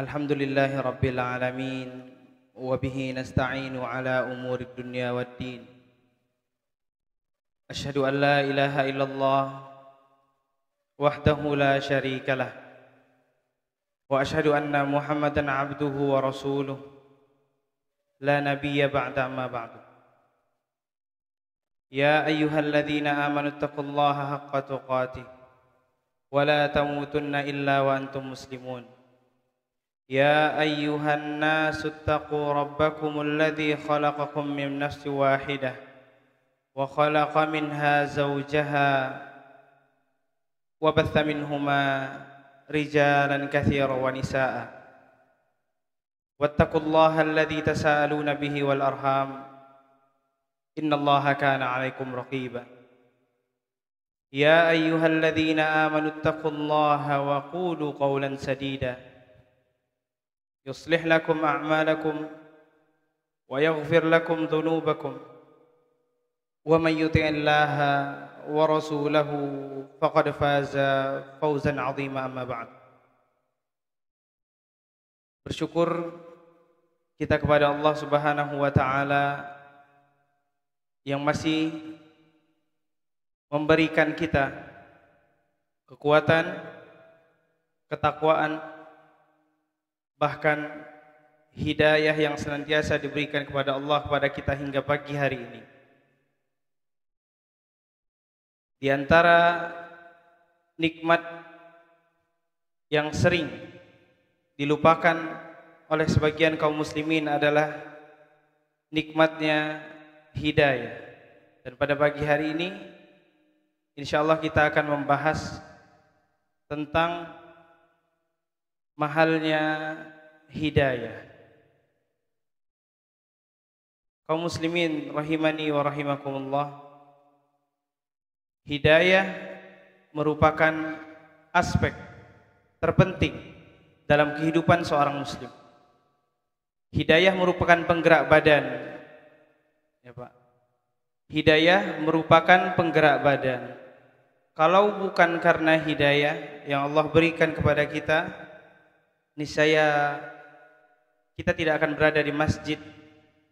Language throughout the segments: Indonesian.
Alhamdulillahi Rabbil Alamin. Wabihi nasta'inu ala umuri dunya waddin. Ashhadu an la ilaha illallah wahdahu la syarika lah. Wa ashhadu anna Muhammadan abduhu wa rasuluh. La nabiyya ba'da amma ba'du. Ya ayyuhalladzina amanu taqullaha haqqa tuqatih wa la tamutunna illa wa antum muslimun. يا أيها الناس اتقوا ربكم الذي خلقكم من نفس واحدة وخلق منها زوجها وبث منهما رجالا كثيرا ونساء واتقوا الله الذي تساءلون به والأرحام إن الله كان عليكم رقيبا يا أيها الذين آمنوا اتقوا الله وقولوا قولا سديدا يصلح لكم أعمالكم ويغفر لكم ذنوبكم ومن يطع الله ورسوله فقد فاز فوزا عظيما أما بعد. Bersyukur kita kepada Allah Subhanahu wa taala yang masih memberikan kita kekuatan, ketakwaan, bahkan hidayah yang senantiasa diberikan kepada Allah kepada kita hingga pagi hari ini. Di antara nikmat yang sering dilupakan oleh sebagian kaum muslimin adalah nikmatnya hidayah. Dan pada pagi hari ini insyaallah kita akan membahas tentang mahalnya hidayah. Kaum muslimin rahimani wa rahimakumullah, hidayah merupakan aspek terpenting dalam kehidupan seorang muslim. Hidayah merupakan penggerak badan, ya Pak. Hidayah merupakan penggerak badan. Kalau bukan karena hidayah yang Allah berikan kepada kita, niscaya kita tidak akan berada di masjid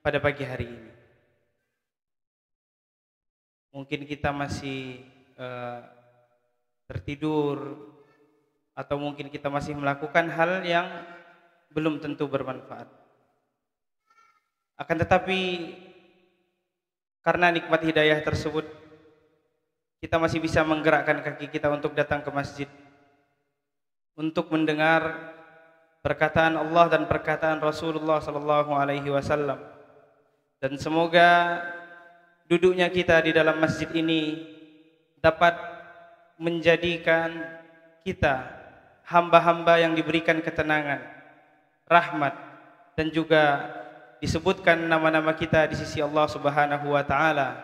pada pagi hari ini. Mungkin kita masih tertidur, atau mungkin kita masih melakukan hal yang belum tentu bermanfaat. Akan tetapi karena nikmat hidayah tersebut, kita masih bisa menggerakkan kaki kita untuk datang ke masjid, untuk mendengar perkataan Allah dan perkataan Rasulullah sallallahu alaihi wasallam. Dan semoga duduknya kita di dalam masjid ini dapat menjadikan kita hamba-hamba yang diberikan ketenangan, rahmat, dan juga disebutkan nama-nama kita di sisi Allah Subhanahu wa taala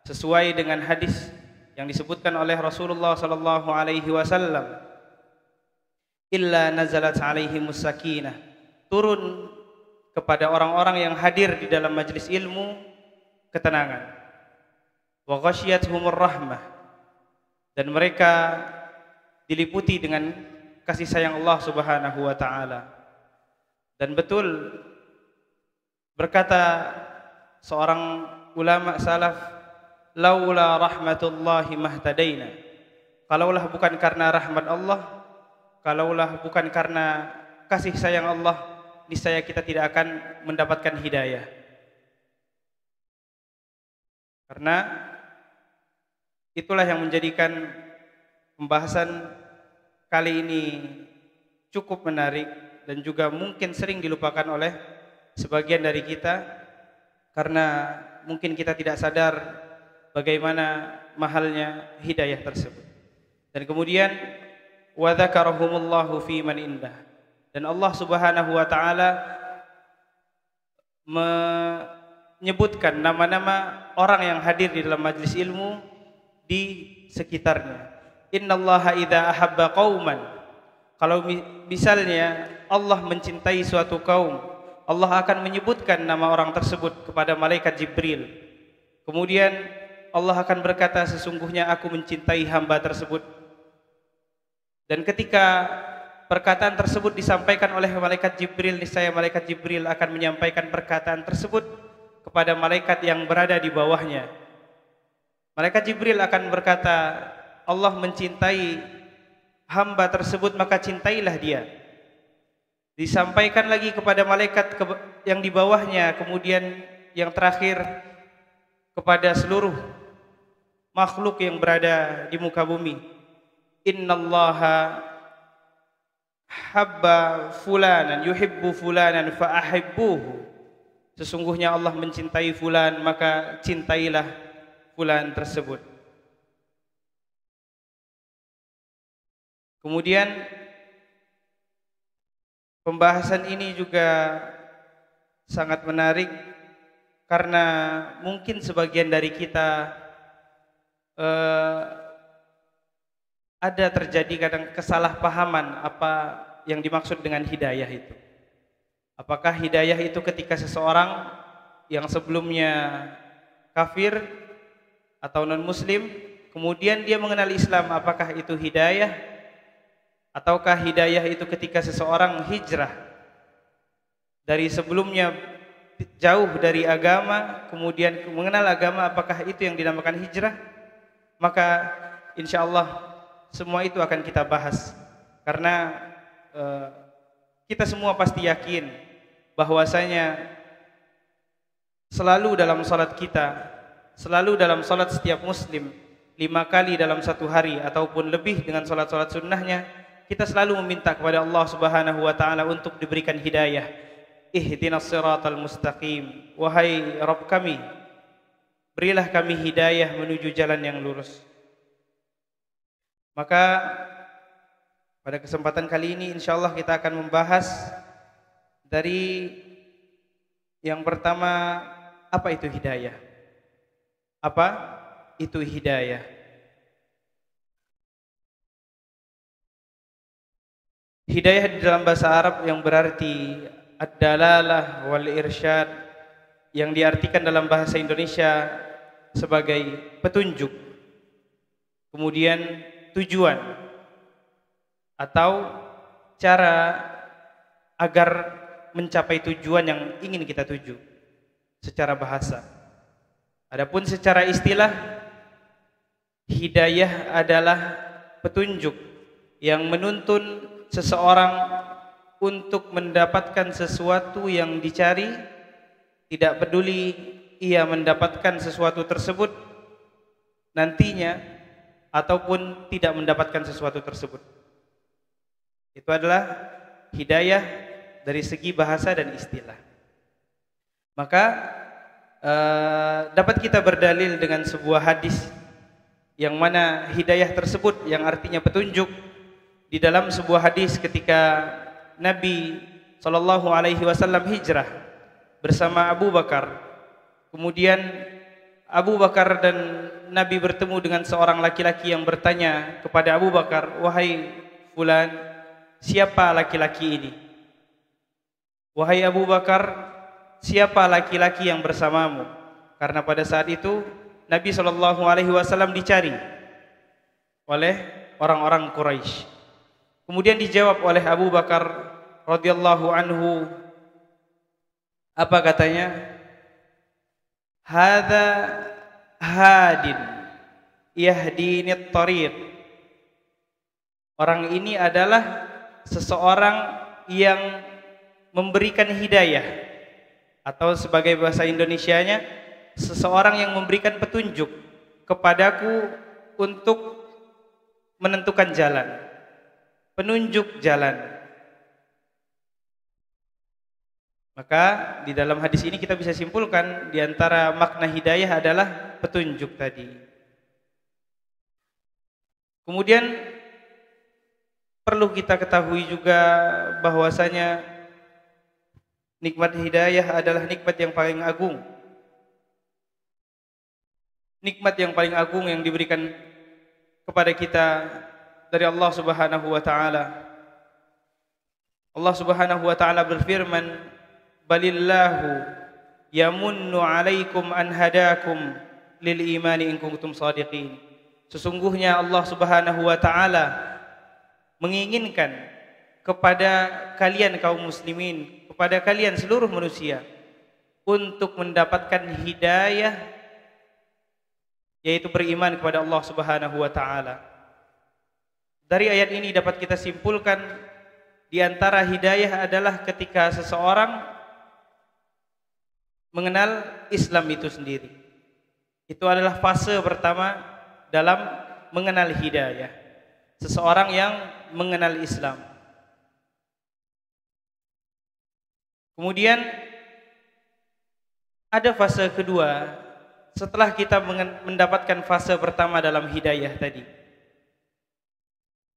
sesuai dengan hadis yang disebutkan oleh Rasulullah sallallahu alaihi wasallam. Illa nazalat alaihimus sakinah, turun kepada orang-orang yang hadir di dalam majelis ilmu ketenangan. Wa ghasyiyatuhumur rahmah, dan mereka diliputi dengan kasih sayang Allah Subhanahu wa taala. Dan betul berkata seorang ulama salaf, laula rahmatullahi mahtadaina, kalaulah bukan karena rahmat Allah, kalaulah bukan karena kasih sayang Allah, niscaya kita tidak akan mendapatkan hidayah. Karena itulah yang menjadikan pembahasan kali ini cukup menarik dan juga mungkin sering dilupakan oleh sebagian dari kita, karena mungkin kita tidak sadar bagaimana mahalnya hidayah tersebut. Dan kemudian wa dzakarahumullahu fi man indah, dan Allah Subhanahu wa taala menyebutkan nama-nama orang yang hadir di dalam majelis ilmu di sekitarnya. Innallaha idza ahabba qauman, kalau misalnya Allah mencintai suatu kaum, Allah akan menyebutkan nama orang tersebut kepada malaikat Jibril. Kemudian Allah akan berkata, sesungguhnya aku mencintai hamba tersebut. Dan ketika perkataan tersebut disampaikan oleh malaikat Jibril, niscaya malaikat Jibril akan menyampaikan perkataan tersebut kepada malaikat yang berada di bawahnya. Malaikat Jibril akan berkata, Allah mencintai hamba tersebut, maka cintailah dia. Disampaikan lagi kepada malaikat yang di bawahnya, kemudian yang terakhir kepada seluruh makhluk yang berada di muka bumi. Innallaha habba fulanan yuhibbu fulanan fa'ahibbuhu. Sesungguhnya Allah mencintai fulan, maka cintailah fulan tersebut. Kemudian pembahasan ini juga sangat menarik karena mungkin sebagian dari kita ada terjadi kadang kesalahpahaman apa yang dimaksud dengan hidayah itu. Apakah hidayah itu ketika seseorang yang sebelumnya kafir atau non-muslim, kemudian dia mengenal Islam, apakah itu hidayah? Ataukah hidayah itu ketika seseorang hijrah dari sebelumnya jauh dari agama, kemudian mengenal agama, apakah itu yang dinamakan hijrah? Maka insya Allah semua itu akan kita bahas, karena kita semua pasti yakin bahwasanya selalu dalam salat kita, selalu dalam salat setiap muslim 5 kali dalam satu hari ataupun lebih dengan salat-salat sunnahnya, kita selalu meminta kepada Allah Subhanahu wa taala untuk diberikan hidayah. Ihdinas siratal mustaqim, wahai Rabb kami, berilah kami hidayah menuju jalan yang lurus. Maka pada kesempatan kali ini insyaallah kita akan membahas dari yang pertama, apa itu hidayah? Apa itu hidayah? Hidayah di dalam bahasa Arab yang berarti ad-dalalah wal irsyad, yang diartikan dalam bahasa Indonesia sebagai petunjuk, kemudian tujuan atau cara agar mencapai tujuan yang ingin kita tuju secara bahasa. Adapun secara istilah, hidayah adalah petunjuk yang menuntun seseorang untuk mendapatkan sesuatu yang dicari, tidak peduli ia mendapatkan sesuatu tersebut nantinya ataupun tidak mendapatkan sesuatu tersebut. Itu adalah hidayah dari segi bahasa dan istilah. Maka dapat kita berdalil dengan sebuah hadis yang mana hidayah tersebut yang artinya petunjuk, di dalam sebuah hadis ketika Nabi SAW hijrah bersama Abu Bakar. Kemudian Abu Bakar dan Nabi bertemu dengan seorang laki-laki yang bertanya kepada Abu Bakar, wahai fulan, siapa laki-laki ini? Wahai Abu Bakar, siapa laki-laki yang bersamamu? Karena pada saat itu Nabi SAW dicari oleh orang-orang Quraisy. Kemudian dijawab oleh Abu Bakar radhiyallahu anhu, apa katanya? Hadza hadin yahdinit thariq. Orang ini adalah seseorang yang memberikan hidayah, atau sebagai bahasa Indonesianya, seseorang yang memberikan petunjuk kepadaku untuk menentukan jalan, penunjuk jalan. Maka di dalam hadis ini kita bisa simpulkan di antara makna hidayah adalah petunjuk tadi. Kemudian perlu kita ketahui juga bahwasanya nikmat hidayah adalah nikmat yang paling agung. Nikmat yang paling agung yang diberikan kepada kita dari Allah Subhanahu wa taala. Allah Subhanahu wa taala berfirman, balillahu yamunnu alaikum an hadakum lil imani in kuntum shadiqin. Sesungguhnya Allah Subhanahu wa taala menginginkan kepada kalian kaum muslimin, kepada kalian seluruh manusia untuk mendapatkan hidayah, yaitu beriman kepada Allah Subhanahu wa taala. Dari ayat ini dapat kita simpulkan di antara hidayah adalah ketika seseorang mengenal Islam itu sendiri. Itu adalah fase pertama dalam mengenal hidayah. Seseorang yang mengenal Islam. Kemudian ada fase kedua setelah kita mendapatkan fase pertama dalam hidayah tadi.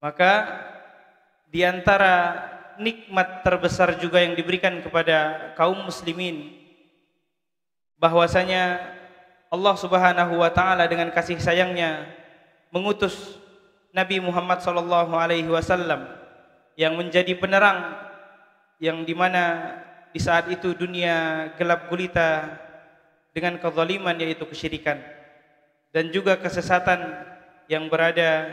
Maka di antara nikmat terbesar juga yang diberikan kepada kaum muslimin, bahwasanya Allah Subhanahu wa taala dengan kasih sayangnya mengutus Nabi Muhammad sallallahu alaihi wasallam yang menjadi penerang, yang dimana di saat itu dunia gelap gulita dengan kezaliman, yaitu kesyirikan dan juga kesesatan yang berada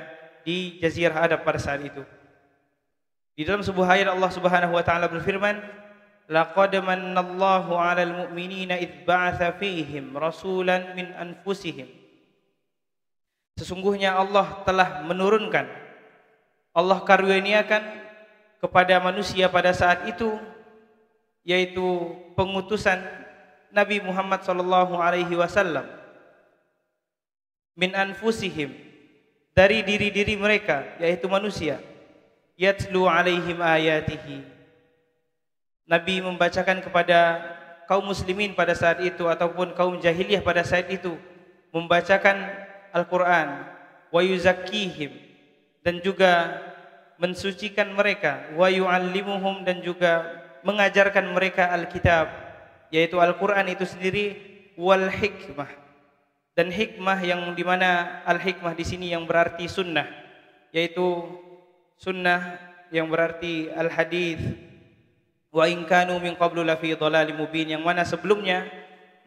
di Jazirah Arab pada saat itu. Di dalam sebuah ayat Allah Subhanahu wa taala berfirman, laqad mannallahu 'alal mu'minina idz ba'atsa fihim rasulan min anfusihim. Sesungguhnya Allah telah menurunkan, Allah karuniakan kepada manusia pada saat itu, yaitu pengutusan Nabi Muhammad sallallahu alaihi wasallam min anfusihim, dari diri-diri mereka, yaitu manusia, yatlu alaihim ayatihi. Nabi membacakan kepada kaum muslimin pada saat itu ataupun kaum jahiliyah pada saat itu, membacakan Al-Quran, wa yuzakkihim, dan juga mensucikan mereka, wa yu'allimuhum, dan juga mengajarkan mereka Alkitab, yaitu Al-Quran itu sendiri, wal hikmah, dan hikmah yang dimana al-hikmah di sini yang berarti sunnah, yaitu sunnah yang berarti al-hadith, wa in kanu min qablu lafi dhalalim mubin, yang mana sebelumnya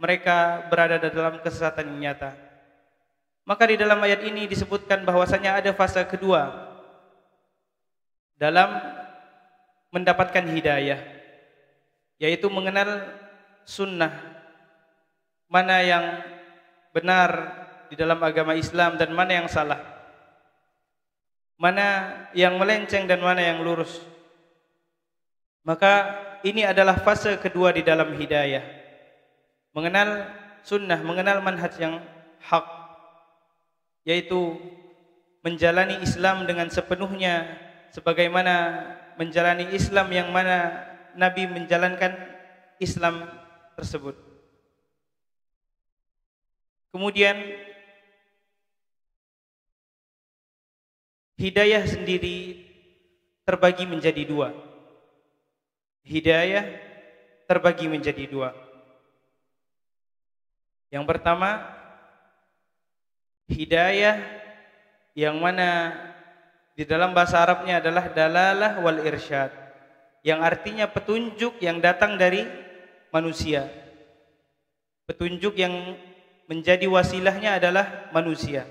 mereka berada dalam kesesatan yang nyata. Maka di dalam ayat ini disebutkan bahwasanya ada fase kedua dalam mendapatkan hidayah, yaitu mengenal sunnah, mana yang benar di dalam agama Islam dan mana yang salah, mana yang melenceng dan mana yang lurus. Maka ini adalah fase kedua di dalam hidayah, mengenal sunnah, mengenal manhaj yang hak, yaitu menjalani Islam dengan sepenuhnya sebagaimana menjalani Islam yang mana Nabi menjalankan Islam tersebut. Kemudian hidayah sendiri terbagi menjadi dua. Hidayah terbagi menjadi dua. Yang pertama, hidayah yang mana di dalam bahasa Arabnya adalah dalalah wal irsyad, yang artinya petunjuk yang datang dari manusia. Petunjuk yang menjadi wasilahnya adalah manusia.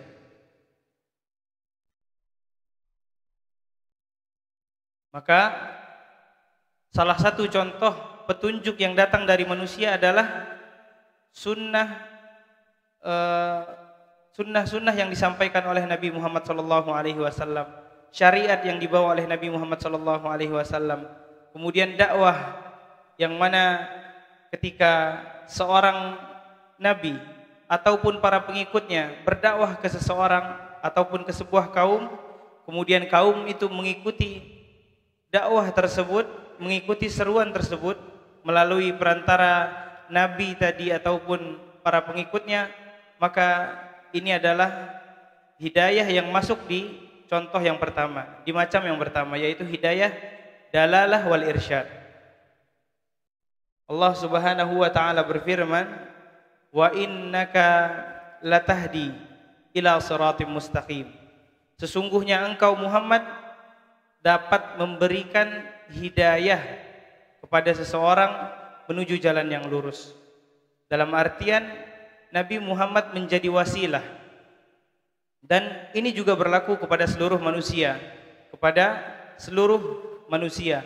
Maka salah satu contoh petunjuk yang datang dari manusia adalah sunnah yang disampaikan oleh Nabi Muhammad SAW, syariat yang dibawa oleh Nabi Muhammad SAW, kemudian dakwah yang mana ketika seorang nabi ataupun para pengikutnya berdakwah ke seseorang ataupun ke sebuah kaum, kemudian kaum itu mengikuti dakwah tersebut, mengikuti seruan tersebut melalui perantara nabi tadi ataupun para pengikutnya, maka ini adalah hidayah yang masuk di contoh yang pertama, di macam yang pertama, yaitu hidayah dalalah wal irsyad. Allah Subhanahu wa taala berfirman, wa innaka latahdi ila siratim mustaqim. Sesungguhnya engkau Muhammad dapat memberikan hidayah kepada seseorang menuju jalan yang lurus. Dalam artian Nabi Muhammad menjadi wasilah, dan ini juga berlaku kepada seluruh manusia, kepada seluruh manusia.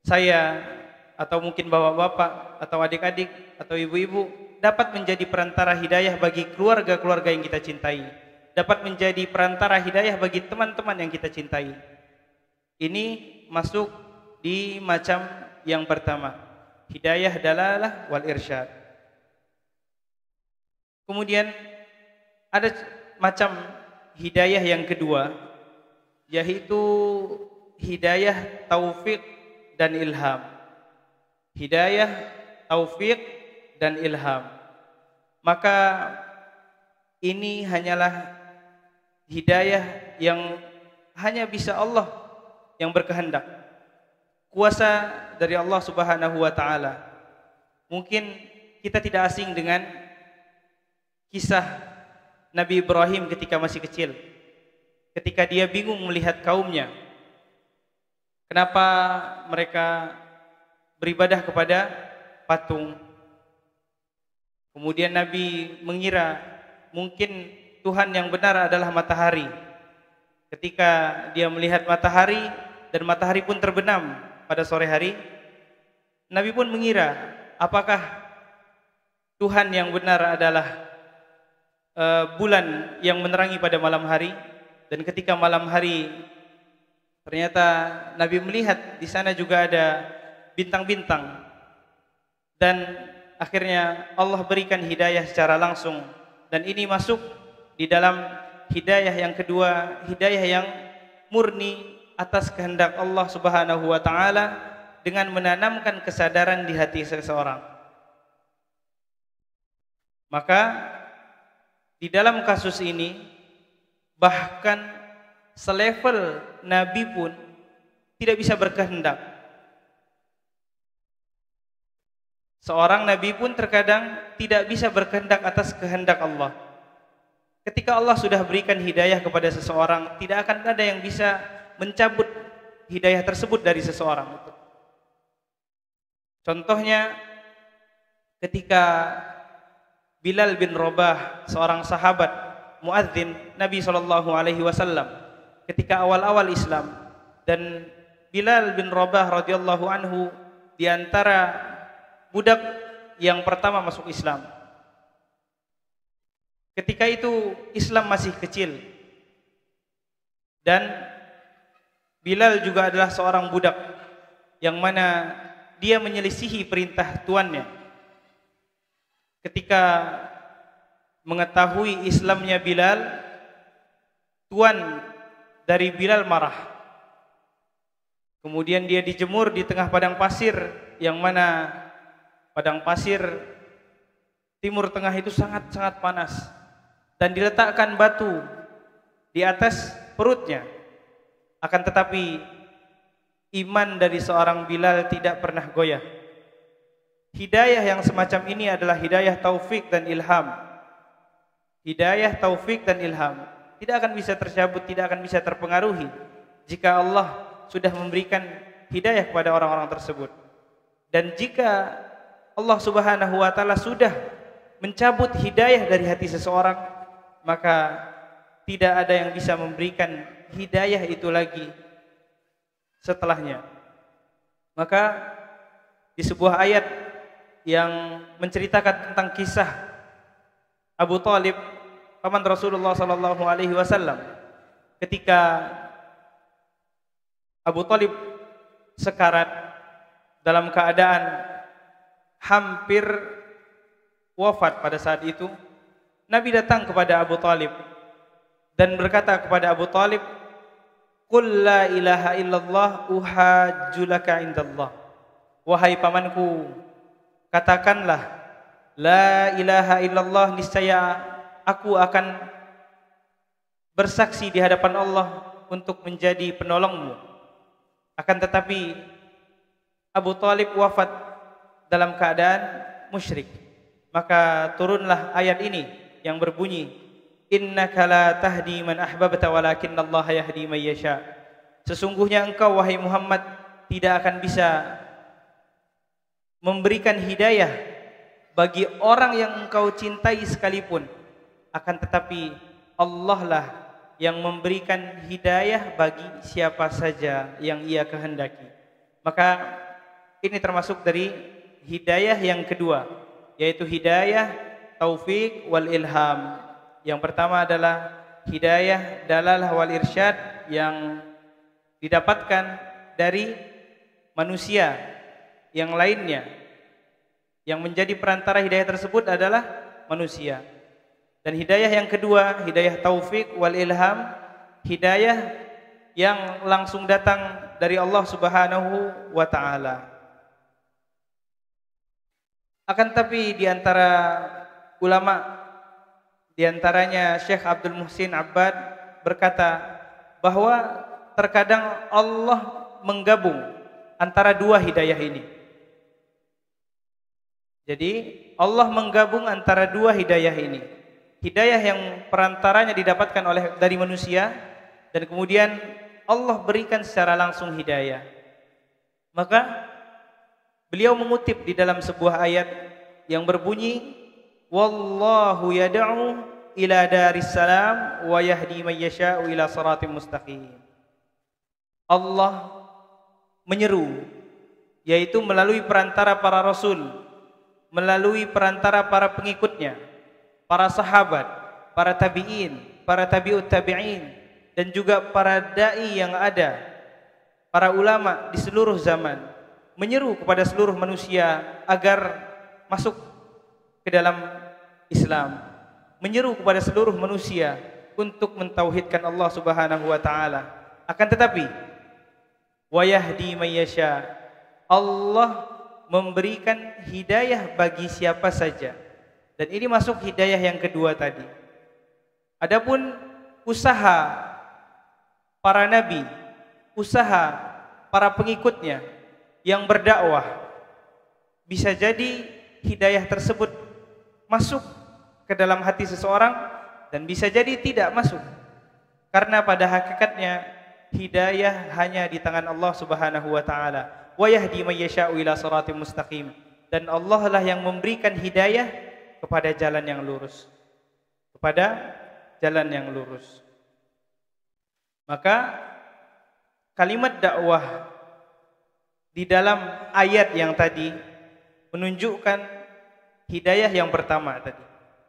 Saya atau mungkin bapak-bapak atau adik-adik atau ibu-ibu dapat menjadi perantara hidayah bagi keluarga-keluarga yang kita cintai, dapat menjadi perantara hidayah bagi teman-teman yang kita cintai. Ini masuk di macam yang pertama, hidayah dalalah wal irsyad. Kemudian ada macam hidayah yang kedua, yaitu hidayah taufik dan ilham. Hidayah taufik dan ilham. Maka ini hanyalah hidayah yang hanya bisa Allah yang berkehendak. Kuasa dari Allah Subhanahu wa taala. Mungkin kita tidak asing dengan kisah Nabi Ibrahim ketika masih kecil. Ketika dia bingung melihat kaumnya. Kenapa mereka beribadah kepada patung? Kemudian Nabi mengira mungkin Tuhan yang benar adalah matahari. Ketika dia melihat matahari dan matahari pun terbenam pada sore hari, Nabi pun mengira apakah Tuhan yang benar adalah bulan yang menerangi pada malam hari. Dan ketika malam hari ternyata Nabi melihat di sana juga ada bintang-bintang, dan akhirnya Allah berikan hidayah secara langsung. Dan ini masuk di dalam hidayah yang kedua, hidayah yang murni atas kehendak Allah Subhanahu wa taala dengan menanamkan kesadaran di hati seseorang. Maka di dalam kasus ini bahkan selevel Nabi pun tidak bisa berkehendak. Seorang Nabi pun terkadang tidak bisa berkehendak atas kehendak Allah. Ketika Allah sudah berikan hidayah kepada seseorang, tidak akan ada yang bisa mencabut hidayah tersebut dari seseorang. Contohnya ketika Bilal bin Rabah, seorang sahabat muadzin Nabi SAW, ketika awal-awal Islam, dan Bilal bin Rabah radhiyallahu anhu di antara budak yang pertama masuk Islam. Ketika itu Islam masih kecil, dan Bilal juga adalah seorang budak yang mana dia menyelisihi perintah tuannya. Ketika mengetahui Islamnya Bilal, tuan dari Bilal marah. Kemudian dia dijemur di tengah padang pasir, yang mana padang pasir Timur Tengah itu sangat-sangat panas, dan diletakkan batu di atas perutnya. Akan tetapi iman dari seorang Bilal tidak pernah goyah. Hidayah yang semacam ini adalah hidayah taufik dan ilham. Hidayah taufik dan ilham tidak akan bisa tercabut, tidak akan bisa terpengaruhi jika Allah sudah memberikan hidayah kepada orang-orang tersebut. Dan jika Allah Subhanahu wa taala sudah mencabut hidayah dari hati seseorang, maka tidak ada yang bisa memberikan hidayah itu lagi setelahnya. Maka di sebuah ayat yang menceritakan tentang kisah Abu Thalib, paman Rasulullah SAW, ketika Abu Thalib sekarat dalam keadaan hampir wafat pada saat itu, Nabi datang kepada Abu Thalib dan berkata kepada Abu Thalib, "Qul la ilaha illallah uhajjulaka indallah." Wahai pamanku, katakanlah la ilaha illallah, niscaya aku akan bersaksi di hadapan Allah untuk menjadi penolongmu. Akan tetapi Abu Thalib wafat dalam keadaan musyrik. Maka turunlah ayat ini yang berbunyi, innaka la tahdi man ahbabta walakinallaha yahdi man yasha. Sesungguhnya engkau wahai Muhammad tidak akan bisa memberikan hidayah bagi orang yang engkau cintai sekalipun, akan tetapi Allah lah yang memberikan hidayah bagi siapa saja yang Ia kehendaki. Maka ini termasuk dari hidayah yang kedua, yaitu hidayah taufik wal ilham. Yang pertama adalah hidayah dalalah wal irsyad yang didapatkan dari manusia yang lainnya. Yang menjadi perantara hidayah tersebut adalah manusia. Dan hidayah yang kedua, hidayah taufik wal ilham, hidayah yang langsung datang dari Allah Subhanahu wa taala. Akan tapi di antara ulama, di antaranya Syekh Abdul Muhsin Abbad berkata bahwa terkadang Allah menggabung antara dua hidayah ini. Jadi Allah menggabung antara dua hidayah ini. Hidayah yang perantaranya didapatkan dari manusia, dan kemudian Allah berikan secara langsung hidayah. Maka beliau mengutip di dalam sebuah ayat yang berbunyi, wallahu yad'u ila daris salam wa yahdi man yasha'u ila siratim mustaqim. Allah menyeru, yaitu melalui perantara para rasul, melalui perantara para pengikutnya, para sahabat, para tabi'in, para tabi'ut tabi'in, dan juga para da'i yang ada, para ulama di seluruh zaman, menyeru kepada seluruh manusia agar masuk ke dalam Islam, menyeru kepada seluruh manusia untuk mentauhidkan Allah Subhanahu wa taala. Akan tetapi wa yahdi may yasha, Allah memberikan hidayah bagi siapa saja. Dan ini masuk hidayah yang kedua tadi. Adapun usaha para nabi, usaha para pengikutnya yang berdakwah, bisa jadi hidayah tersebut masuk ke dalam hati seseorang dan bisa jadi tidak masuk. Karena pada hakikatnya hidayah hanya di tangan Allah Subhanahu wa taala. Wa yahdi may yasha'u ila siratim mustaqim. Dan Allah lah yang memberikan hidayah kepada jalan yang lurus. Kepada jalan yang lurus. Maka kalimat dakwah di dalam ayat yang tadi menunjukkan hidayah yang pertama tadi,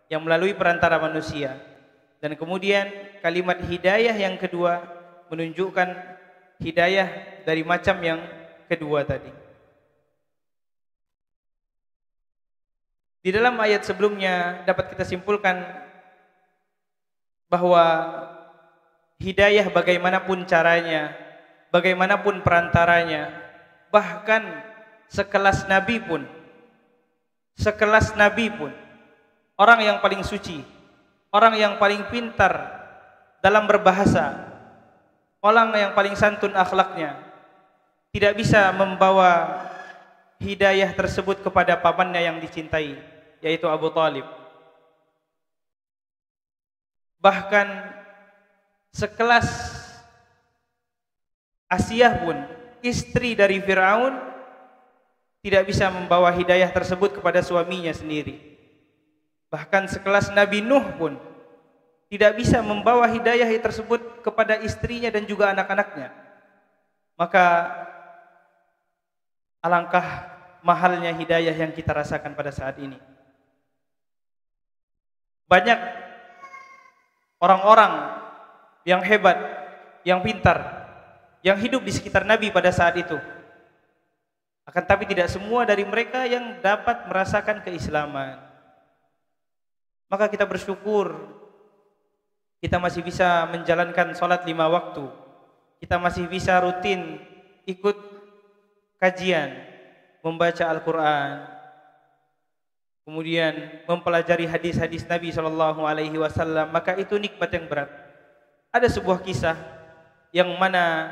yang melalui perantara manusia. Dan kemudian kalimat hidayah yang kedua menunjukkan hidayah dari macam yang kedua tadi. Di dalam ayat sebelumnya dapat kita simpulkan bahwa hidayah bagaimanapun caranya, bagaimanapun perantaranya, bahkan sekelas Nabi pun, orang yang paling suci, orang yang paling pintar dalam berbahasa, orang yang paling santun akhlaknya, tidak bisa membawa hidayah tersebut kepada pamannya yang dicintai, yaitu Abu Talib. Bahkan sekelas Asiyah pun, istri dari Fir'aun, tidak bisa membawa hidayah tersebut kepada suaminya sendiri. Bahkan sekelas Nabi Nuh pun tidak bisa membawa hidayah tersebut kepada istrinya dan juga anak-anaknya. Maka alangkah mahalnya hidayah yang kita rasakan pada saat ini. Banyak orang-orang yang hebat, yang pintar, yang hidup di sekitar Nabi pada saat itu. Akan tapi tidak semua dari mereka yang dapat merasakan keislaman. Maka kita bersyukur kita masih bisa menjalankan sholat 5 waktu. Kita masih bisa rutin ikut kajian, membaca Al-Quran, kemudian mempelajari hadis-hadis Nabi SAW. Maka itu nikmat yang berat. Ada sebuah kisah yang mana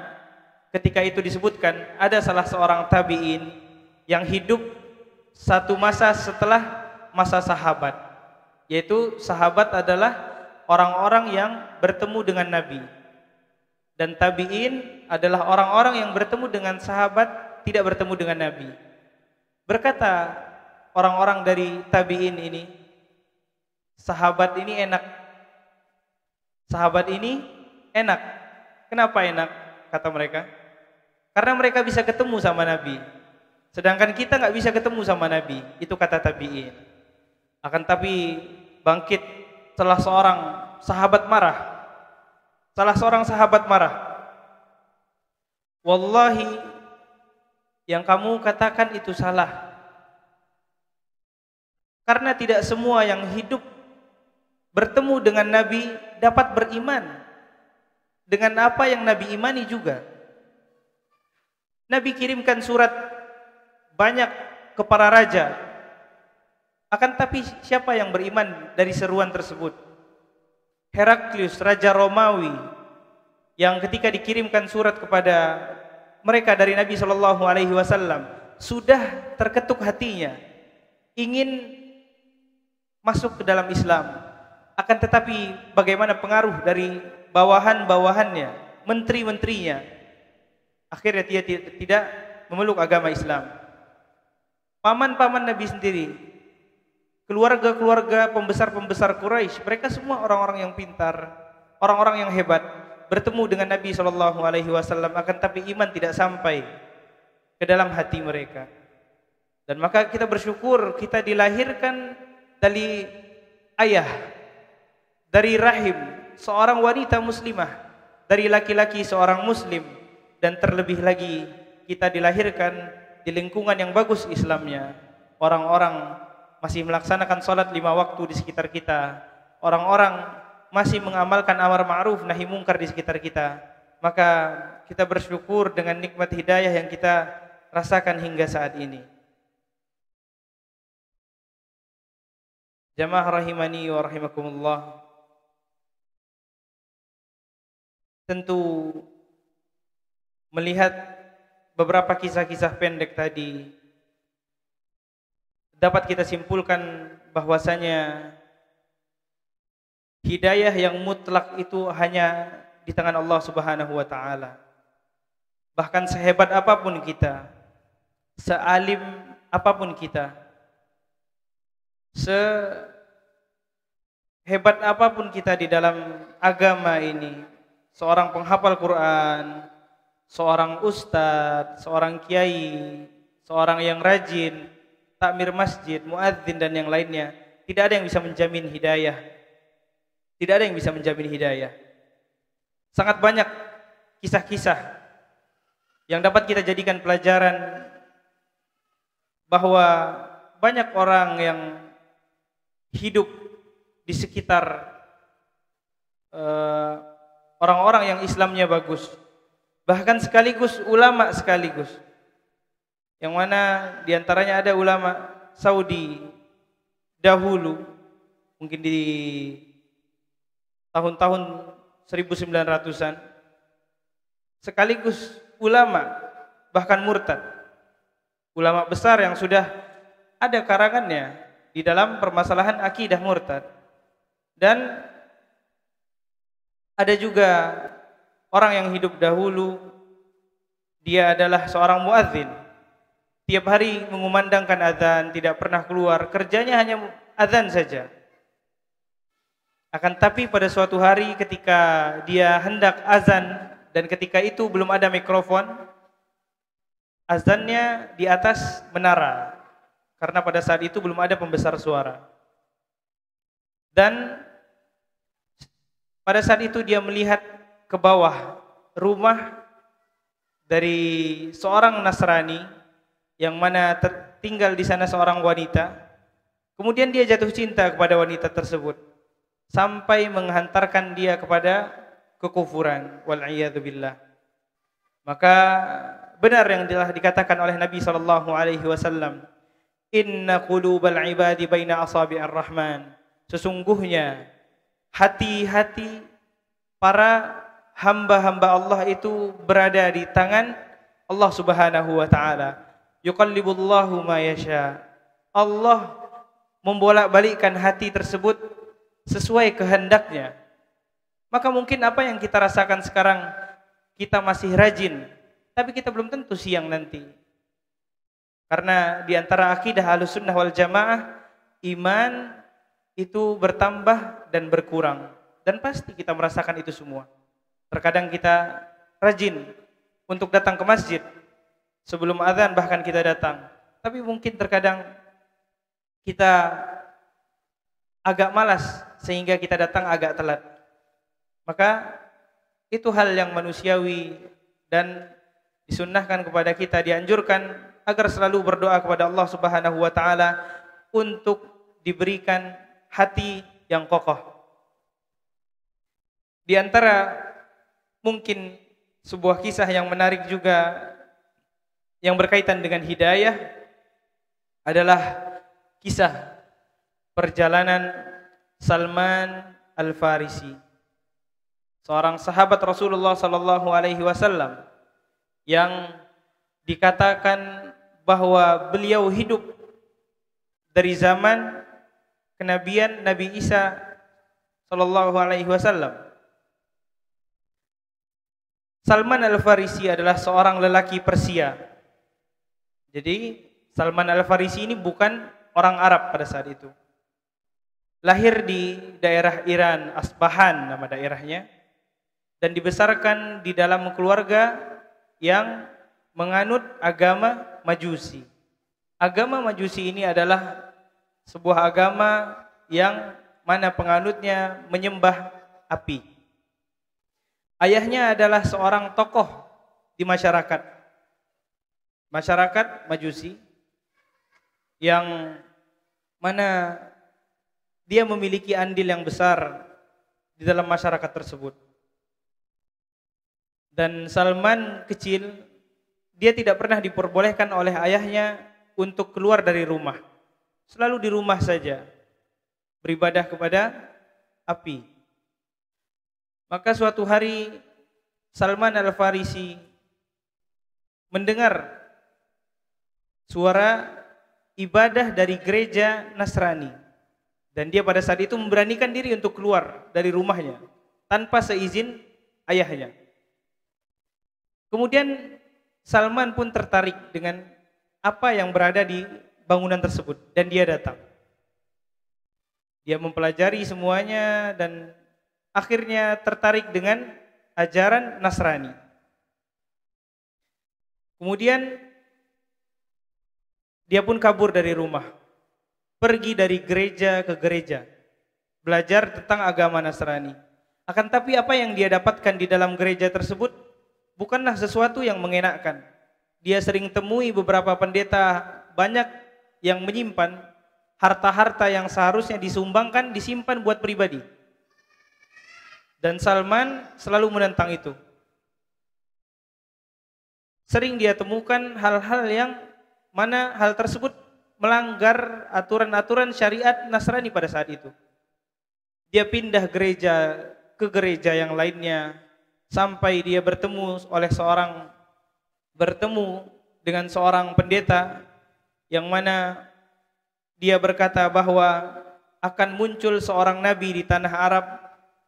ketika itu disebutkan ada salah seorang tabi'in yang hidup satu masa setelah masa sahabat, yaitu sahabat adalah orang-orang yang bertemu dengan Nabi, dan tabi'in adalah orang-orang yang bertemu dengan sahabat tidak bertemu dengan Nabi. Berkata orang-orang dari tabi'in ini, sahabat ini enak, sahabat ini enak. Kenapa enak? Kata mereka. Karena mereka bisa ketemu sama Nabi. Sedangkan kita nggak bisa ketemu sama Nabi. Itu kata tabi'in. Akan tapi bangkit salah seorang sahabat marah. Salah seorang sahabat marah. Wallahi, yang kamu katakan itu salah. Karena tidak semua yang hidup bertemu dengan Nabi dapat beriman dengan apa yang Nabi imani juga. Nabi kirimkan surat banyak ke para raja. Akan tapi siapa yang beriman dari seruan tersebut? Heraklius, raja Romawi, yang ketika dikirimkan surat kepada mereka dari Nabi Shallallahu Alaihi Wasallam sudah terketuk hatinya, ingin masuk ke dalam Islam. Akan tetapi bagaimana pengaruh dari bawahan-bawahannya, menteri-menterinya, akhirnya dia tidak memeluk agama Islam. Paman-paman Nabi sendiri, keluarga-keluarga pembesar-pembesar Quraisy, mereka semua orang-orang yang pintar, orang-orang yang hebat, bertemu dengan Nabi Shallallahu Alaihi Wasallam, akan tapi iman tidak sampai ke dalam hati mereka. Dan maka kita bersyukur kita dilahirkan dari ayah, dari rahim seorang wanita muslimah, dari laki-laki seorang muslim, dan terlebih lagi kita dilahirkan di lingkungan yang bagus Islamnya. Orang-orang masih melaksanakan sholat 5 waktu di sekitar kita, orang-orang masih mengamalkan amar ma'ruf nahi mungkar di sekitar kita. Maka kita bersyukur dengan nikmat hidayah yang kita rasakan hingga saat ini. Jamaah rahimani wa rahimakumullah. Tentu melihat beberapa kisah-kisah pendek tadi dapat kita simpulkan bahwasanya hidayah yang mutlak itu hanya di tangan Allah Subhanahu wa taala. Bahkan sehebat apapun kita, sealim apapun kita, sehebat apapun kita di dalam agama ini, seorang penghafal Quran, seorang ustadz, seorang kiai, seorang yang rajin takmir masjid, muadzin dan yang lainnya, tidak ada yang bisa menjamin hidayah. Tidak ada yang bisa menjamin hidayah. Sangat banyak kisah-kisah yang dapat kita jadikan pelajaran bahwa banyak orang yang hidup di sekitar orang-orang yang Islamnya bagus, bahkan sekaligus ulama sekaligus, yang mana diantaranya ada ulama Saudi dahulu, mungkin di tahun-tahun 1900-an, sekaligus ulama bahkan murtad, ulama besar yang sudah ada karangannya di dalam permasalahan akidah murtad. Dan ada juga orang yang hidup dahulu, dia adalah seorang muadzin, tiap hari mengumandangkan azan, tidak pernah keluar, kerjanya hanya azan saja. Akan tapi pada suatu hari ketika dia hendak azan dan ketika itu belum ada mikrofon, azannya di atas menara, karena pada saat itu belum ada pembesar suara. Dan pada saat itu dia melihat ke bawah rumah dari seorang Nasrani, yang mana tinggal di sana seorang wanita. Kemudian dia jatuh cinta kepada wanita tersebut sampai menghantarkan dia kepada kekufuran, wal'iyadzubillah. Maka benar yang telah dikatakan oleh Nabi sallallahu alaihi wasallam, inna qulubal ibadi baina asabi'ir rahman. Sesungguhnya hati-hati para hamba-hamba Allah itu berada di tangan Allah Subhanahu wa taala. Yuqallibullahu ma yasha. Allah membolak-balikkan hati tersebut sesuai kehendaknya. Maka mungkin apa yang kita rasakan sekarang, kita masih rajin, tapi kita belum tentu siang nanti. Karena di antara akidah Ahlussunnah wal Jamaah, iman itu bertambah dan berkurang, dan pasti kita merasakan itu semua. Terkadang kita rajin untuk datang ke masjid sebelum azan, bahkan kita datang. Tapi mungkin terkadang kita agak malas sehingga kita datang agak telat. Maka itu hal yang manusiawi dan disunnahkan kepada kita, dianjurkan agar selalu berdoa kepada Allah Subhanahu wa taala untuk diberikan hati yang kokoh. Di antara mungkin sebuah kisah yang menarik juga yang berkaitan dengan hidayah adalah kisah perjalanan Salman Al-Farisi, seorang sahabat Rasulullah sallallahu alaihi wasallam yang dikatakan bahwa beliau hidup dari zaman kenabian Nabi Isa sallallahu alaihi wasallam. Salman Al-Farisi adalah seorang lelaki Persia. Jadi Salman Al-Farisi ini bukan orang Arab pada saat itu. Lahir di daerah Iran, Asbahan nama daerahnya, dan dibesarkan di dalam keluarga yang menganut agama Majusi. Agama Majusi ini adalah sebuah agama yang mana penganutnya menyembah api. Ayahnya adalah seorang tokoh di masyarakat Majusi yang mana dia memiliki andil yang besar di dalam masyarakat tersebut. Dan Salman kecil, dia tidak pernah diperbolehkan oleh ayahnya untuk keluar dari rumah. Selalu di rumah saja, beribadah kepada api. Maka suatu hari Salman Al-Farisi mendengar suara ibadah dari gereja Nasrani, dan dia pada saat itu memberanikan diri untuk keluar dari rumahnya tanpa seizin ayahnya. Kemudian Salman pun tertarik dengan apa yang berada di bangunan tersebut dan dia datang. Dia mempelajari semuanya dan akhirnya tertarik dengan ajaran Nasrani. Kemudian dia pun kabur dari rumah, pergi dari gereja ke gereja, belajar tentang agama Nasrani. Akan tapi apa yang dia dapatkan di dalam gereja tersebut bukanlah sesuatu yang mengenakkan. Dia sering temui beberapa pendeta banyak yang menyimpan harta-harta yang seharusnya disumbangkan, disimpan buat pribadi. Dan Salman selalu menentang itu. Sering dia temukan hal-hal yang mana hal tersebut melanggar aturan-aturan syariat Nasrani pada saat itu. Dia pindah gereja ke gereja yang lainnya sampai dia bertemu dengan seorang pendeta yang mana dia berkata bahwa akan muncul seorang nabi di tanah Arab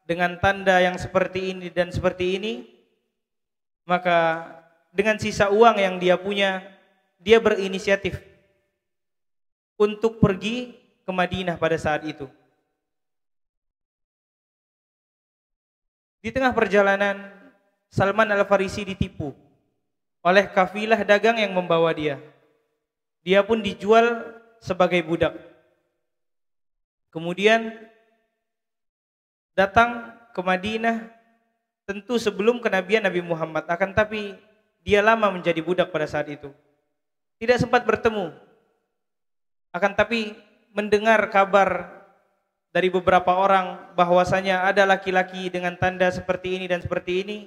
dengan tanda yang seperti ini dan seperti ini. Maka dengan sisa uang yang dia punya, dia berinisiatif untuk pergi ke Madinah pada saat itu. Di tengah perjalanan, Salman Al-Farisi ditipu oleh kafilah dagang yang membawa dia. Dia pun dijual sebagai budak. Kemudian datang ke Madinah tentu sebelum kenabian Nabi Muhammad, akan tapi dia lama menjadi budak pada saat itu. Tidak sempat bertemu, akan tapi mendengar kabar dari beberapa orang bahwasanya ada laki-laki dengan tanda seperti ini dan seperti ini,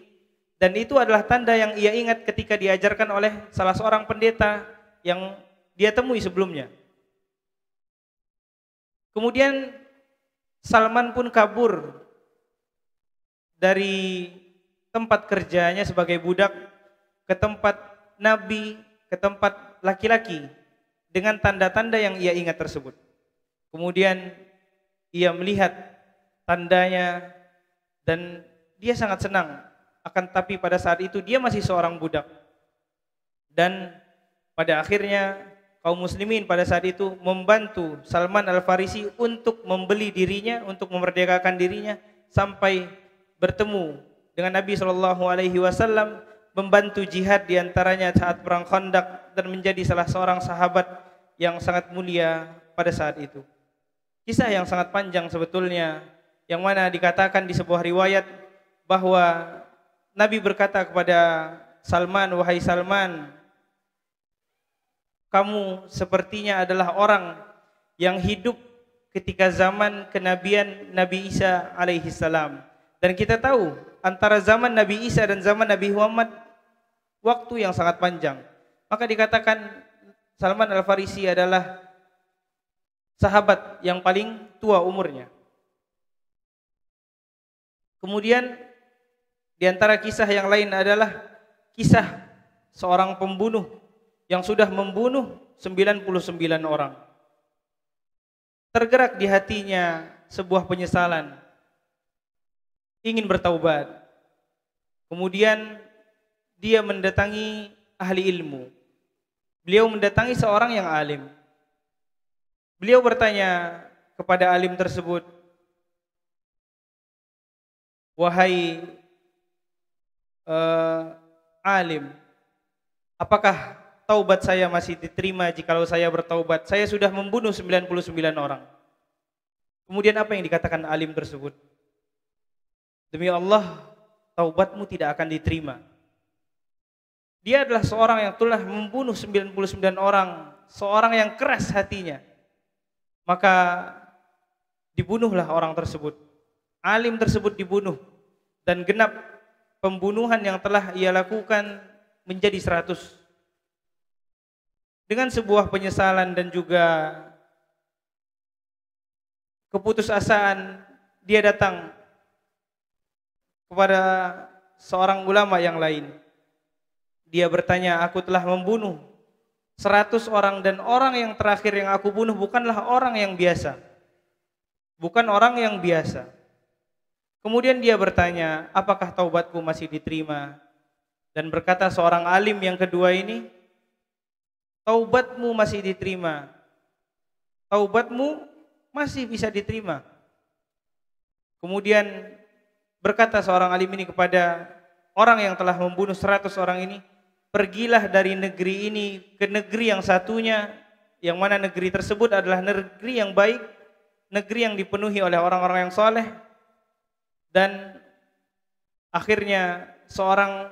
dan itu adalah tanda yang ia ingat ketika diajarkan oleh salah seorang pendeta yang dia temui sebelumnya. Kemudian Salman pun kabur dari tempat kerjanya sebagai budak ke tempat Nabi, ke tempat laki-laki dengan tanda-tanda yang ia ingat tersebut. Kemudian ia melihat tandanya dan dia sangat senang. Akan tapi pada saat itu dia masih seorang budak. Dan pada akhirnya kaum muslimin pada saat itu membantu Salman Al-Farisi untuk membeli dirinya, untuk memerdekakan dirinya sampai bertemu dengan Nabi SAW, membantu jihad diantaranya saat perang Khandaq, dan menjadi salah seorang sahabat yang sangat mulia pada saat itu. Kisah yang sangat panjang sebetulnya, yang mana dikatakan di sebuah riwayat bahwa Nabi berkata kepada Salman, "Wahai Salman, kamu sepertinya adalah orang yang hidup ketika zaman kenabian Nabi Isa alaihi salam." Dan kita tahu antara zaman Nabi Isa dan zaman Nabi Muhammad waktu yang sangat panjang. Maka dikatakan Salman Al-Farisi adalah sahabat yang paling tua umurnya. Kemudian di antara kisah yang lain adalah kisah seorang pembunuh yang sudah membunuh 99 orang. Tergerak di hatinya sebuah penyesalan, ingin bertaubat. Kemudian dia mendatangi ahli ilmu. Beliau mendatangi seorang yang alim. Beliau bertanya kepada alim tersebut, "Wahai alim, apakah taubat saya masih diterima jikalau saya bertaubat? Saya sudah membunuh 99 orang." Kemudian apa yang dikatakan alim tersebut? "Demi Allah, taubatmu tidak akan diterima." Dia adalah seorang yang telah membunuh 99 orang, seorang yang keras hatinya. Maka dibunuhlah orang tersebut. Alim tersebut dibunuh, dan genap pembunuhan yang telah ia lakukan menjadi 100. Dengan sebuah penyesalan dan juga keputusasaan, dia datang kepada seorang ulama yang lain. Dia bertanya, "Aku telah membunuh 100 orang, dan orang yang terakhir yang aku bunuh bukanlah orang yang biasa. Bukan orang yang biasa." Kemudian dia bertanya, "Apakah taubatku masih diterima?" Dan berkata seorang alim yang kedua ini, "Taubatmu masih diterima. Taubatmu masih bisa diterima." Kemudian berkata seorang alim ini kepada orang yang telah membunuh 100 orang ini, "Pergilah dari negeri ini ke negeri yang satunya, yang mana negeri tersebut adalah negeri yang baik, negeri yang dipenuhi oleh orang-orang yang soleh." Dan akhirnya seorang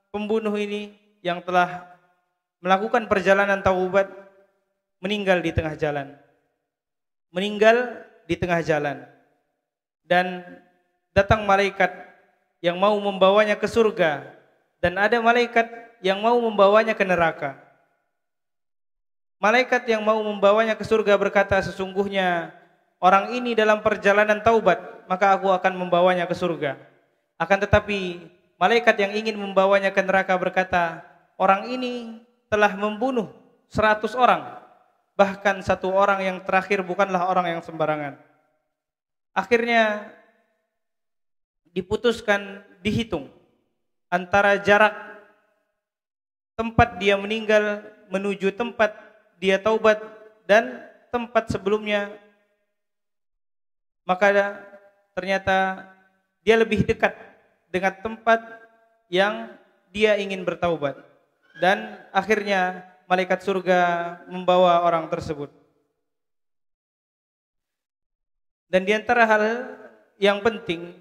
pembunuh ini yang telah melakukan perjalanan taubat meninggal di tengah jalan. Meninggal di tengah jalan. Dan datang malaikat yang mau membawanya ke surga, dan ada malaikat yang mau membawanya ke neraka. Malaikat yang mau membawanya ke surga berkata, "Sesungguhnya orang ini dalam perjalanan taubat, maka aku akan membawanya ke surga." Akan tetapi malaikat yang ingin membawanya ke neraka berkata, "Orang ini telah membunuh 100 orang. Bahkan satu orang yang terakhir bukanlah orang yang sembarangan." Akhirnya diputuskan, dihitung antara jarak tempat dia meninggal menuju tempat dia taubat dan tempat sebelumnya. Maka ternyata dia lebih dekat dengan tempat yang dia ingin bertaubat. Dan akhirnya malaikat surga membawa orang tersebut. Dan di antara hal yang penting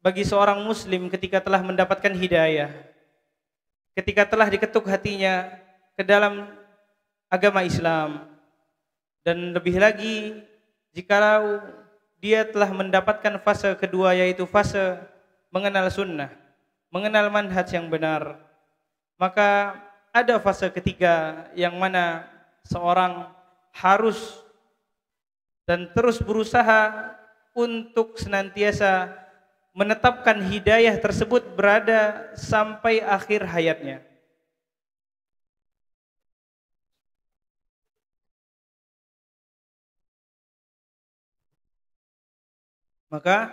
bagi seorang muslim ketika telah mendapatkan hidayah, ketika telah diketuk hatinya ke dalam agama Islam, dan lebih lagi jikalau dia telah mendapatkan fase kedua, yaitu fase mengenal sunnah, mengenal manhaj yang benar, maka ada fase ketiga yang mana seorang harus dan terus berusaha untuk senantiasa menetapkan hidayah tersebut berada sampai akhir hayatnya. Maka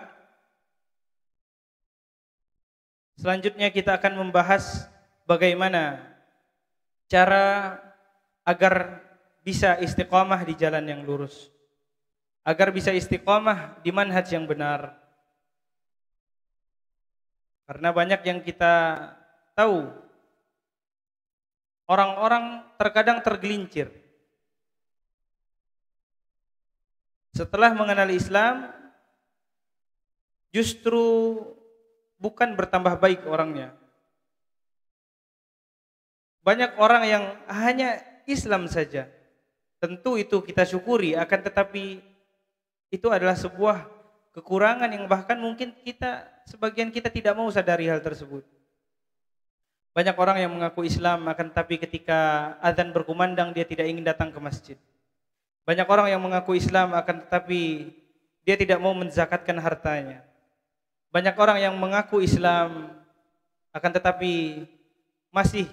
selanjutnya kita akan membahas bagaimana cara agar bisa istiqamah di jalan yang lurus, agar bisa istiqamah di manhaj yang benar. Karena banyak yang kita tahu, orang-orang terkadang tergelincir. Setelah mengenal Islam, justru bukan bertambah baik orangnya. Banyak orang yang hanya Islam saja. Tentu itu kita syukuri, akan tetapi itu adalah sebuah kekurangan yang bahkan mungkin sebagian kita tidak mau sadari hal tersebut. Banyak orang yang mengaku Islam, akan tetapi ketika azan berkumandang dia tidak ingin datang ke masjid. Banyak orang yang mengaku Islam, akan tetapi dia tidak mau menzakatkan hartanya. Banyak orang yang mengaku Islam, akan tetapi masih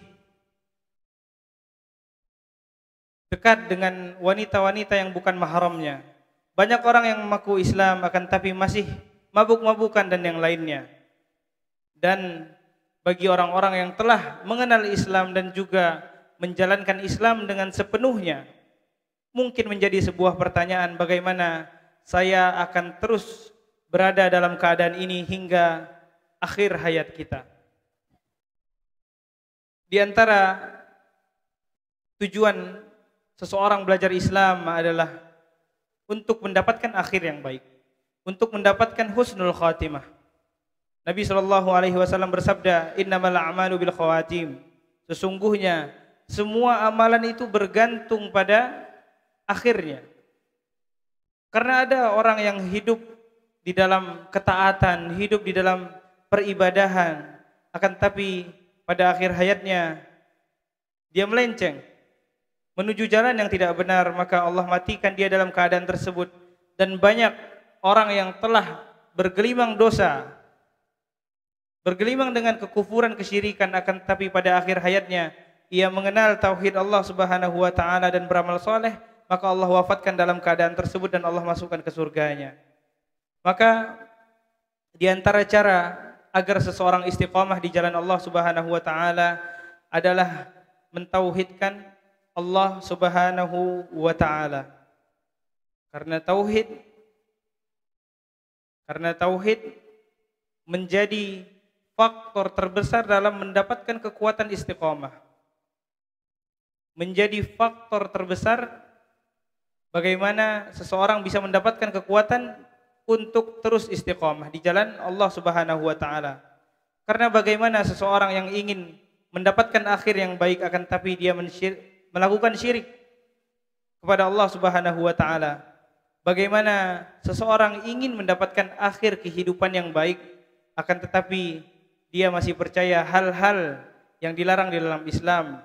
dekat dengan wanita-wanita yang bukan mahramnya. Banyak orang yang mengaku Islam, akan tetapi masih mabuk-mabukan dan yang lainnya. Dan bagi orang-orang yang telah mengenal Islam dan juga menjalankan Islam dengan sepenuhnya, mungkin menjadi sebuah pertanyaan, bagaimana saya akan terus berada dalam keadaan ini hingga akhir hayat kita. Di antara tujuan seseorang belajar Islam adalah untuk mendapatkan akhir yang baik, untuk mendapatkan husnul khatimah. Nabi SAW bersabda, innamal a'malu bil khawatim. Sesungguhnya semua amalan itu bergantung pada akhirnya. Karena ada orang yang hidup di dalam ketaatan, hidup di dalam peribadahan, akan tapi pada akhir hayatnya dia melenceng menuju jalan yang tidak benar, maka Allah matikan dia dalam keadaan tersebut. Dan banyak orang yang telah bergelimang dosa, bergelimang dengan kekufuran, kesyirikan, akan tapi pada akhir hayatnya ia mengenal tauhid Allah Subhanahu wa taala dan beramal soleh, maka Allah wafatkan dalam keadaan tersebut dan Allah masukkan ke surganya. Maka di antara cara agar seseorang istiqamah di jalan Allah Subhanahu wa taala adalah mentauhidkan Allah Subhanahu wa taala. Karena tauhid menjadi faktor terbesar dalam mendapatkan kekuatan istiqamah. Menjadi faktor terbesar bagaimana seseorang bisa mendapatkan kekuatan untuk terus istiqamah di jalan Allah Subhanahu wa taala. Karena bagaimana seseorang yang ingin mendapatkan akhir yang baik akan tapi dia melakukan syirik kepada Allah Subhanahu wa taala. Bagaimana seseorang ingin mendapatkan akhir kehidupan yang baik akan tetapi dia masih percaya hal-hal yang dilarang di dalam Islam.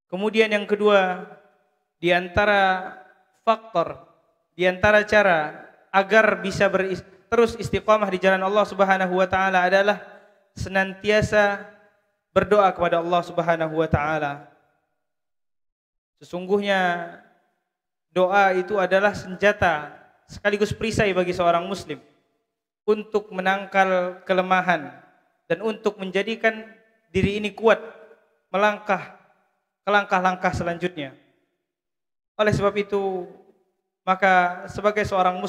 Kemudian yang kedua, di antara cara agar bisa terus istiqamah di jalan Allah Subhanahu wa taala adalah senantiasa berdoa kepada Allah Subhanahu wa taala. Sesungguhnya doa itu adalah senjata sekaligus perisai bagi seorang muslim untuk menangkal kelemahan dan untuk menjadikan diri ini kuat melangkah ke langkah-langkah selanjutnya. Oleh sebab itu, maka sebagai seorang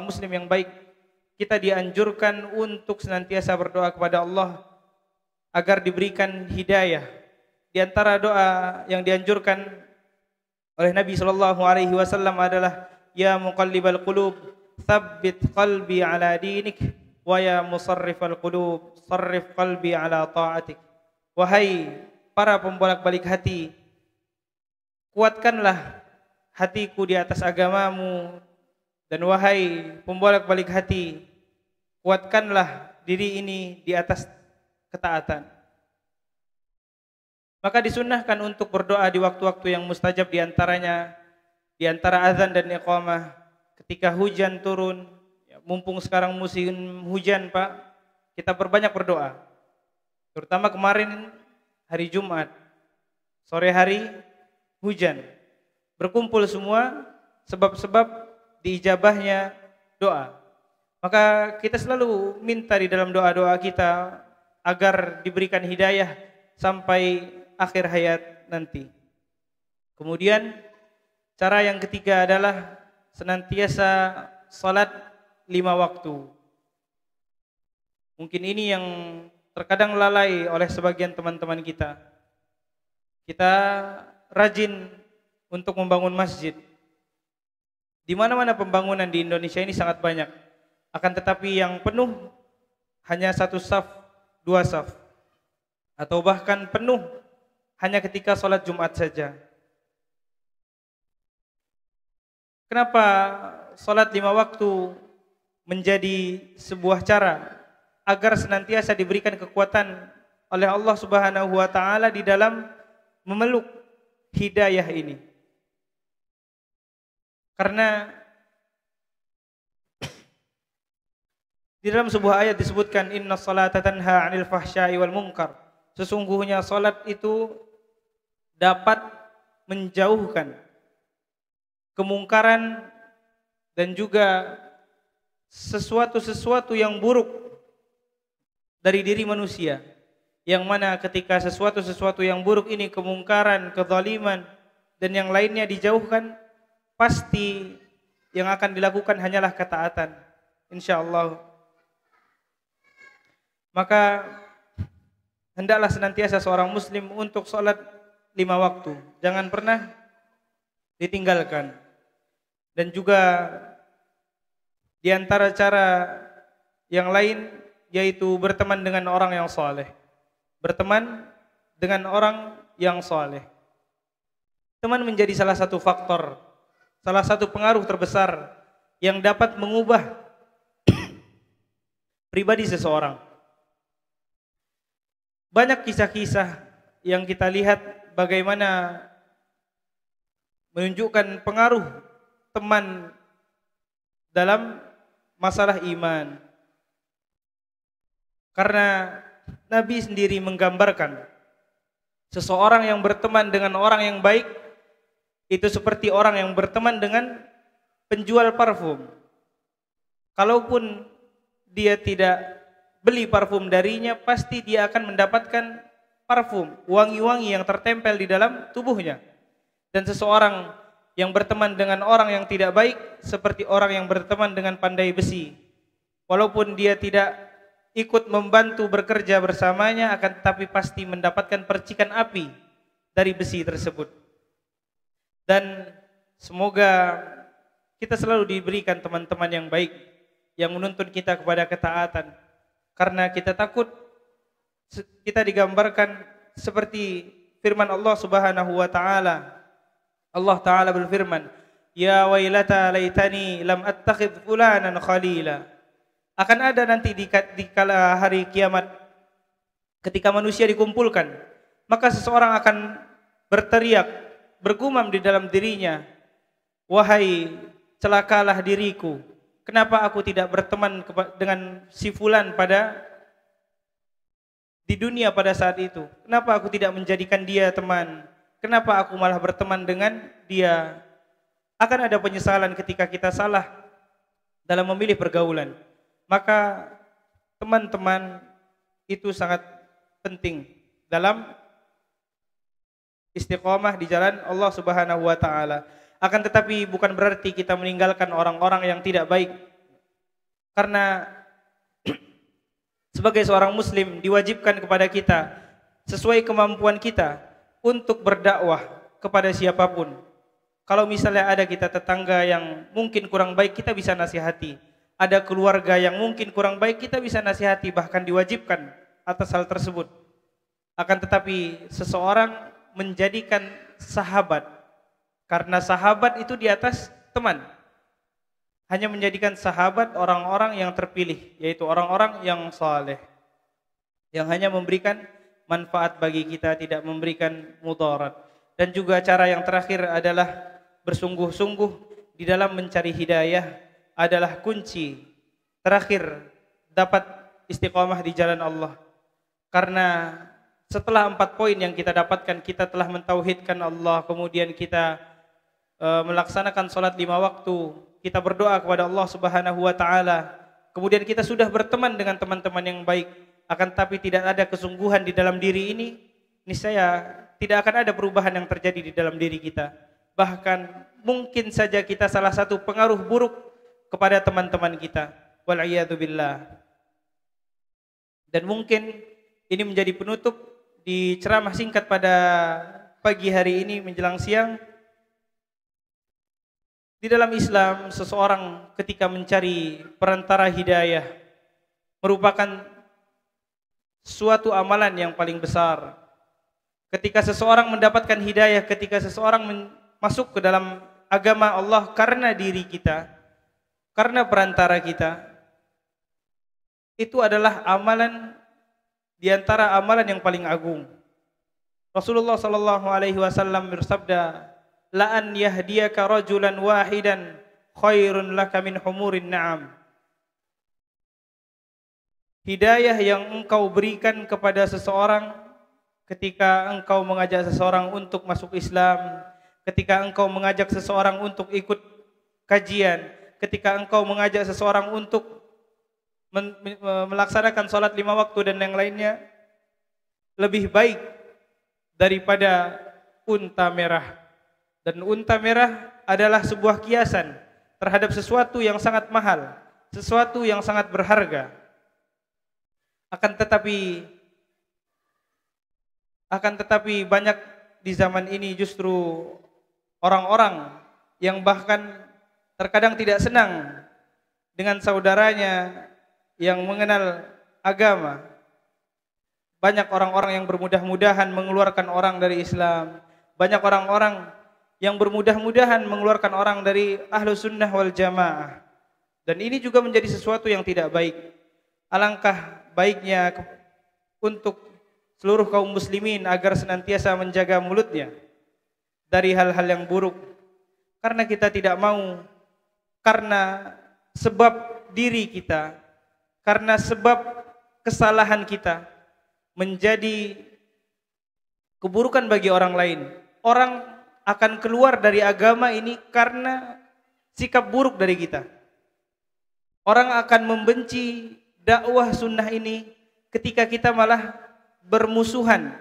muslim yang baik, kita dianjurkan untuk senantiasa berdoa kepada Allah agar diberikan hidayah. Di antara doa yang dianjurkan oleh Nabi SAW adalah, ya muqallibal qulub, tsabbit qalbi ala dinik, wa ya musarrifal qulub, sarrif qalbi ala ta'atik. Wahai para pembolak-balik hati, kuatkanlah hatiku di atas agamamu, dan wahai pembolak-balik hati, kuatkanlah diri ini di atas ketaatan. Maka disunnahkan untuk berdoa di waktu-waktu yang mustajab, di antara azan dan iqamah, ketika hujan turun, mumpung sekarang musim hujan Pak, kita perbanyak berdoa. Terutama kemarin hari Jumat, sore hari hujan, berkumpul semua sebab-sebab diijabahnya doa. Maka kita selalu minta di dalam doa-doa kita agar diberikan hidayah sampai akhir hayat nanti. Kemudian cara yang ketiga adalah senantiasa salat 5 waktu. Mungkin ini yang terkadang lalai oleh sebagian teman-teman kita. Kita rajin untuk membangun masjid. Di mana-mana pembangunan di Indonesia ini sangat banyak. Akan tetapi yang penuh hanya satu saf, dua saf. Atau bahkan penuh hanya ketika sholat Jumat saja. Kenapa sholat 5 waktu menjadi sebuah cara agar senantiasa diberikan kekuatan oleh Allah Subhanahu wa taala di dalam memeluk hidayah ini? Karena di dalam sebuah ayat disebutkan inna salata tanha 'anil fahsya'i wal munkar. Sesungguhnya salat itu dapat menjauhkan kemungkaran dan juga sesuatu yang buruk dari diri manusia. Yang mana ketika sesuatu yang buruk ini, kemungkaran, kezaliman dan yang lainnya dijauhkan, pasti yang akan dilakukan hanyalah ketaatan, insyaallah. Maka hendaklah senantiasa seorang muslim untuk sholat 5 waktu, jangan pernah ditinggalkan. Dan juga di antara cara yang lain yaitu berteman dengan orang yang saleh. Berteman dengan orang yang saleh. Teman menjadi salah satu faktor, salah satu pengaruh terbesar yang dapat mengubah pribadi seseorang. Banyak kisah-kisah yang kita lihat bagaimana menunjukkan pengaruh teman dalam masalah iman. Karena Nabi sendiri menggambarkan seseorang yang berteman dengan orang yang baik itu seperti orang yang berteman dengan penjual parfum. Kalaupun dia tidak beli parfum darinya, pasti dia akan mendapatkan parfum, wangi-wangi yang tertempel di dalam tubuhnya. Dan seseorang yang berteman dengan orang yang tidak baik seperti orang yang berteman dengan pandai besi. Walaupun dia tidak ikut membantu bekerja bersamanya, akan tetapi pasti mendapatkan percikan api dari besi tersebut. Dan semoga kita selalu diberikan teman-teman yang baik yang menuntun kita kepada ketaatan. Karena kita takut kita digambarkan seperti firman Allah Subhanahu wa taala. Allah taala berfirman, "Ya wailata laitani lam attakhidh fulanan khalila." Akan ada nanti di kala hari kiamat ketika manusia dikumpulkan, maka seseorang akan berteriak, bergumam di dalam dirinya, "Wahai celakalah diriku, kenapa aku tidak berteman dengan si fulan di dunia pada saat itu? Kenapa aku tidak menjadikan dia teman? Kenapa aku malah berteman dengan dia?" Akan ada penyesalan ketika kita salah dalam memilih pergaulan. Maka teman-teman itu sangat penting dalam istiqomah di jalan Allah Subhanahu wa taala. Akan tetapi bukan berarti kita meninggalkan orang-orang yang tidak baik. Karena sebagai seorang muslim diwajibkan kepada kita sesuai kemampuan kita untuk berdakwah kepada siapapun. Kalau misalnya ada kita tetangga yang mungkin kurang baik, kita bisa nasihati. Ada keluarga yang mungkin kurang baik, kita bisa nasihati, bahkan diwajibkan atas hal tersebut. Akan tetapi seseorang menjadikan sahabat, karena sahabat itu di atas teman, hanya menjadikan sahabat orang-orang yang terpilih, yaitu orang-orang yang saleh, yang hanya memberikan manfaat bagi kita, tidak memberikan mudarat. Dan juga cara yang terakhir adalah bersungguh-sungguh di dalam mencari hidayah adalah kunci terakhir dapat istiqomah di jalan Allah. Karena setelah 4 poin yang kita dapatkan, kita telah mentauhidkan Allah, kemudian kita melaksanakan sholat 5 waktu, kita berdoa kepada Allah Subhanahu wa taala, kemudian kita sudah berteman dengan teman-teman yang baik, akan tapi tidak ada kesungguhan di dalam diri ini, niscaya tidak akan ada perubahan yang terjadi di dalam diri kita. Bahkan mungkin saja kita salah satu pengaruh buruk kepada teman-teman kita. Wal iyadu billah. Dan mungkin ini menjadi penutup di ceramah singkat pada pagi hari ini menjelang siang. Di dalam Islam, seseorang ketika mencari perantara hidayah merupakan suatu amalan yang paling besar. Ketika seseorang mendapatkan hidayah, ketika seseorang masuk ke dalam agama Allah karena diri kita, karena perantara kita, itu adalah amalan di antara amalan yang paling agung. Rasulullah sallallahu alaihi wasallam bersabda, "La an yahdiyaka rajulan wahidan khairun laka min humurin na'am." Hidayah yang engkau berikan kepada seseorang ketika engkau mengajak seseorang untuk masuk Islam, ketika engkau mengajak seseorang untuk ikut kajian, ketika engkau mengajak seseorang untuk melaksanakan sholat 5 waktu dan yang lainnya, lebih baik daripada unta merah. Dan unta merah adalah sebuah kiasan terhadap sesuatu yang sangat mahal, sesuatu yang sangat berharga. Akan tetapi banyak di zaman ini justru orang-orang yang bahkan terkadang tidak senang dengan saudaranya yang mengenal agama. Banyak orang-orang yang bermudah-mudahan mengeluarkan orang dari Islam. Banyak orang-orang yang bermudah-mudahan mengeluarkan orang dari Ahlus Sunnah wal Jamaah. Dan ini juga menjadi sesuatu yang tidak baik. Alangkah baiknya untuk seluruh kaum muslimin agar senantiasa menjaga mulutnya dari hal-hal yang buruk. Karena kita tidak mau, karena sebab diri kita, karena sebab kesalahan kita menjadi keburukan bagi orang lain. Orang akan keluar dari agama ini karena sikap buruk dari kita. Orang akan membenci dakwah sunnah ini ketika kita malah bermusuhan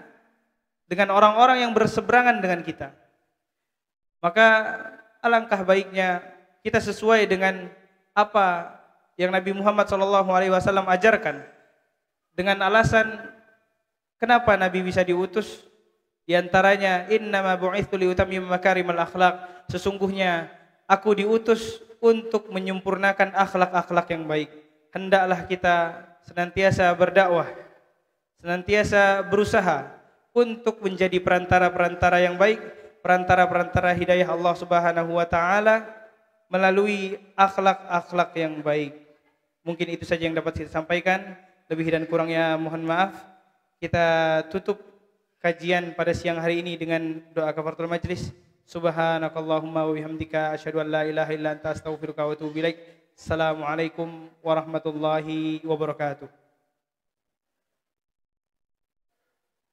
dengan orang-orang yang berseberangan dengan kita. Maka alangkah baiknya kita sesuai dengan apa yang Nabi Muhammad SAW ajarkan. Dengan alasan kenapa Nabi bisa diutus, di antaranya innama bu'itsu liutammima makarimal akhlaq, sesungguhnya aku diutus untuk menyempurnakan akhlak-akhlak yang baik. Hendaklah kita senantiasa berdakwah, senantiasa berusaha untuk menjadi perantara-perantara yang baik, perantara-perantara hidayah Allah Subhanahu wa taala melalui akhlak-akhlak yang baik. Mungkin itu saja yang dapat saya sampaikan. Lebih dan kurangnya mohon maaf. Kita tutup kajian pada siang hari ini dengan doa kafaratul majlis. Subhanakallahumma wa bihamdika asyhadu an la ilaha illa anta astaghfiruka wa atubu ilaik. Assalamualaikum warahmatullahi wabarakatuh.